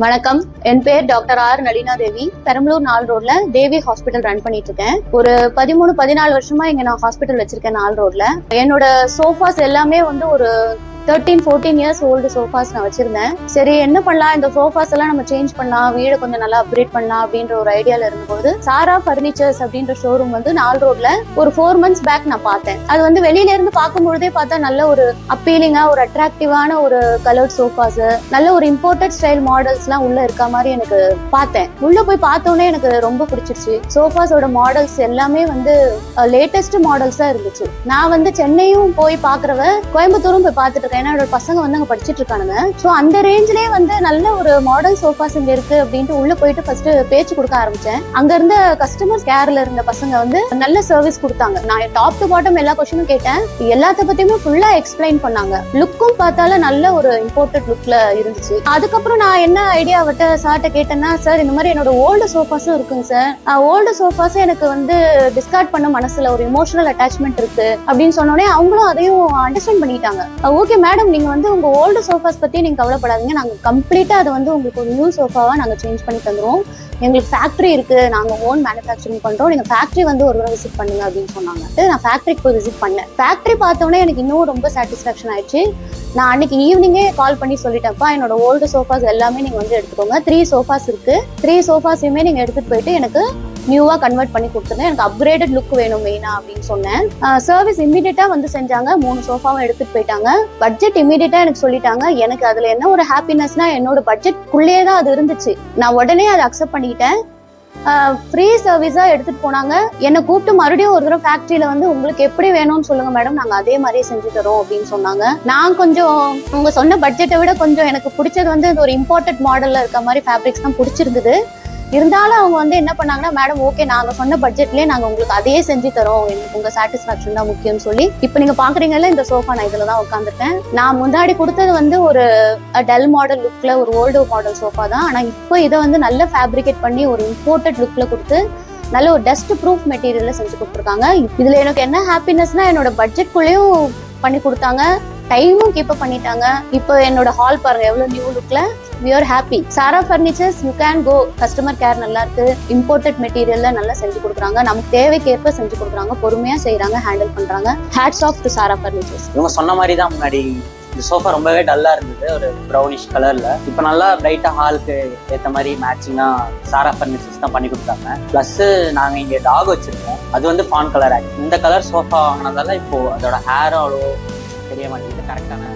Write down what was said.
வணக்கம், என் பேர் doctor R Nalina தேவி. பெரம்பலூர் 4 ரோட்ல தேவி ஹாஸ்பிட்டல் ரன் பண்ணிட்டு இருக்கேன். ஒரு 13-14 வருஷமா இங்க நான் ஹாஸ்பிட்டல் வச்சிருக்கேன் 4 ரோட்ல. என்னோட சோஃபாஸ் எல்லாமே வந்து ஒரு 13-14 இயர்ஸ் ஓல்டு சோஃபாஸ் நான் வச்சிருந்தேன். சரி என்ன பண்ணலாம், இந்த சோஃபாஸ் எல்லாம் நம்ம சேஞ்ச் பண்ணலாம், வீடு கொஞ்சம் நல்லா அப்கிரேட் பண்ணலாம் அப்படின்ற ஒரு ஐடியால இருந்தபோது சாரா பர்னிச்சர்ஸ் அப்படின்ற ஷோரூம் வந்து 4 ரோட்ல ஒரு 4 months பேக் நான் பார்த்தேன். அது வந்து வெளியில இருந்து பார்க்கும்பொழுதே பார்த்தா நல்ல ஒரு அப்பீலிங்கா ஒரு அட்ராக்டிவான ஒரு கலர்ட் சோஃபாஸ், நல்ல ஒரு இம்போர்ட்டட் ஸ்டைல் மாடல்ஸ் எல்லாம் உள்ள இருக்க மாதிரி எனக்கு பார்த்தேன். உள்ள போய் பார்த்தோன்னே எனக்கு ரொம்ப பிடிச்சிருச்சு. சோஃபாஸோட மாடல்ஸ் எல்லாமே வந்து லேட்டஸ்ட் மாடல்ஸா இருந்துச்சு. நான் வந்து சென்னையும் போய் பாக்குறவ, கோயம்புத்தூரும் போய் பார்த்துட்டு ஏன்னா என்னோட பசங்க வந்து அங்க படிச்சுட்டு இருக்கானுங்க. சோ அந்த ரேஞ்சிலேயே வந்து நல்ல ஒரு மாடல் சோஃபாஸ் இங்க இருக்கு அப்படின்ட்டு உள்ள போயிட்டு ஃபர்ஸ்ட் பேச்சு கொடுக்க ஆரம்பிச்சேன். அங்க இருந்த கஸ்டமர் கேர்ல இருந்த பசங்க வந்து நல்ல சர்வீஸ் கொடுத்தாங்க. நான் டாப் டு பாட்டம் எல்லா கொஸ்டினும் கேட்டேன். எல்லாத்த பத்தியுமே ஃபுல்லா எக்ஸ்பிளைன் பண்ணாங்க. லுக்கும் பார்த்தால நல்ல ஒரு இம்போர்ட்டட் லுக்ல இருந்துச்சு. அதுக்கப்புறம் நான் என்ன ஐடியா விட்ட சார்ட்ட கேட்டேன்னா, சார் இந்த மாதிரி என்னோட ஓல்டு சோஃபாஸும் இருக்குங்க சார். ஓல்டு சோஃபாஸ் எனக்கு வந்து டிஸ்கார்ட் பண்ண மனசுல ஒரு இமோஷனல் அட்டாச்மெண்ட் இருக்கு அப்படின்னு சொன்னோடனே அவங்களும் அதையும் அண்டர்ஸ்டாண்ட் பண்ணிட்டாங்க. ஓகே மேடம், நீங்க வந்து உங்க ஓல்டு சோஃபாஸ் பத்தி நீங்க கவலைப்படாதீங்க, நாங்க கம்ப்ளீட்டா அதை வந்து உங்களுக்கு ஒரு நியூ சோஃபாவா நாங்க சேஞ்ச் பண்ணி தந்துருவோம். எங்களுக்கு ஃபேக்டரி இருக்கு, நாங்க ஓன் மேனுஃபேக்சரிங் பண்றோம், நீங்க ஃபேக்டரி வந்து ஒரு தடவை விசிட் பண்ணுங்க அப்படின்னு சொன்னாங்க. நான் ஃபேக்டரிக்கு போய் விசிட் பண்ணேன். ஃபேக்டரி பார்த்தோன்னே எனக்கு இன்னும் ரொம்ப சாட்டிஸ்ஃபேக்ஷன் ஆயிடுச்சு. நான் அன்னைக்கு ஈவினிங்கே கால் பண்ணி சொல்லிட்டேன்ப்பா, என்னோட ஓல்டு சோஃபாஸ் எல்லாமே நீங்க வந்து எடுத்துக்கோங்க. 3 சோஃபாஸ் இருக்கு, 3 சோஃபாஸையுமே நீங்க எடுத்துட்டு போயிட்டு எனக்கு நியூவா கன்வெர்ட் பண்ணி கொடுத்துருங்க. எனக்கு அப்கிரேடட் லுக் வேணும் மெயினா அப்படின்னு சொன்னேன். சர்வீஸ் இமீடியட்டா வந்து செஞ்சாங்க. 3 சோஃபாவும் எடுத்துட்டு போயிட்டாங்க. பட்ஜெட் இமீடியட்டா எனக்கு சொல்லிட்டாங்க. எனக்கு அதுல என்ன ஒரு ஹாப்பினஸ்னா, என்னோட பட்ஜெட்குள்ளேயே தான் அது இருந்துச்சு. நான் உடனே அதை அக்செப்ட் பண்ணிக்கிட்டேன். ஃப்ரீ சர்வீஸா எடுத்துட்டு போனாங்க. என்னை கூப்பிட்டு மறுபடியும் ஒரு தடவை ஃபேக்டரியில வந்து உங்களுக்கு எப்படி வேணும்னு சொல்லுங்க மேடம், நாங்க அதே மாதிரியே செஞ்சு தரோம் அப்படின்னு சொன்னாங்க. நான் கொஞ்சம் உங்க சொன்ன பட்ஜெட்டை விட கொஞ்சம் எனக்கு பிடிச்சது வந்து ஒரு இம்போர்ட்டட் மாடல்ல இருக்க மாதிரி ஃபேப்ரிக்ஸ் தான் பிடிச்சிருந்தது. இருந்தாலும் அவங்க வந்து என்ன பண்ணாங்கன்னா, மேடம் ஓகே நாங்க சொன்ன பட்ஜெட்லயே நாங்க உங்களுக்கு அதையே செஞ்சு தரோம், எனக்கு உங்க சாட்டிஸ்பாக்சன் தான் முக்கியம்னு சொல்லி, இப்ப நீங்க பாக்குறீங்கல்ல இந்த சோஃபா, நான் இதுலதான் உட்காந்துருக்கேன். நான் முன்னாடி கொடுத்தது வந்து ஒரு டல் மாடல் லுக்ல ஒரு ஓல்டு மாடல் சோஃபா தான். ஆனா இப்போ இதை வந்து நல்ல ஃபேப்ரிகேட் பண்ணி ஒரு இம்போர்ட்டட் லுக்ல கொடுத்து நல்ல ஒரு டஸ்ட் ப்ரூஃப் மெட்டீரியல்ல செஞ்சு கொடுத்துருக்காங்க. இதுல எனக்கு என்ன ஹாப்பினஸ்னா, என்னோட பட்ஜெட்குள்ளேயும் பண்ணி கொடுத்தாங்க, டைமும் கீப் அப் பண்ணிட்டாங்க. இப்போ என்னோட ஹால் பாருங்க எவ்வளவு நியூ லுக்ல. we are happy. Sara furnitures, you can go. Customer care நல்லா இருக்கு, இம்போர்ட்டட் மெட்டீரியல்ல நல்லா செஞ்சு கொடுக்குறாங்க, நமக்கு தேவைக்கேற்ப செஞ்சு கொடுக்குறாங்க, பொறுமையா செய்யறாங்க, ஹேண்டில் பண்றாங்க. Hats off to Sara furnitures. இவங்க சொன்ன மாதிரி தான் முன்னாடி இந்த சோஃபா ரொம்பவே டல்லா இருந்தது, ஒரு ப்ரௌனிஷ் கலர்ல. இப்போ நல்லா பிரைட்டா ஹாலுக்கு ஏற்ற மாதிரி மேட்சிங்கா சாரா பர்னிச்சர்ஸ் தான் பண்ணி கொடுத்தாங்க. பிளஸ் நாங்க இங்க டாக் வச்சிருக்கோம், அது வந்து ஃபான் கலர் ஆகி இந்த கலர் சோஃபா வாங்கினதால இப்போ அதோட ஹேரும் அவ்வளோ தெரிய மாட்டேங்குது. கரெக்டான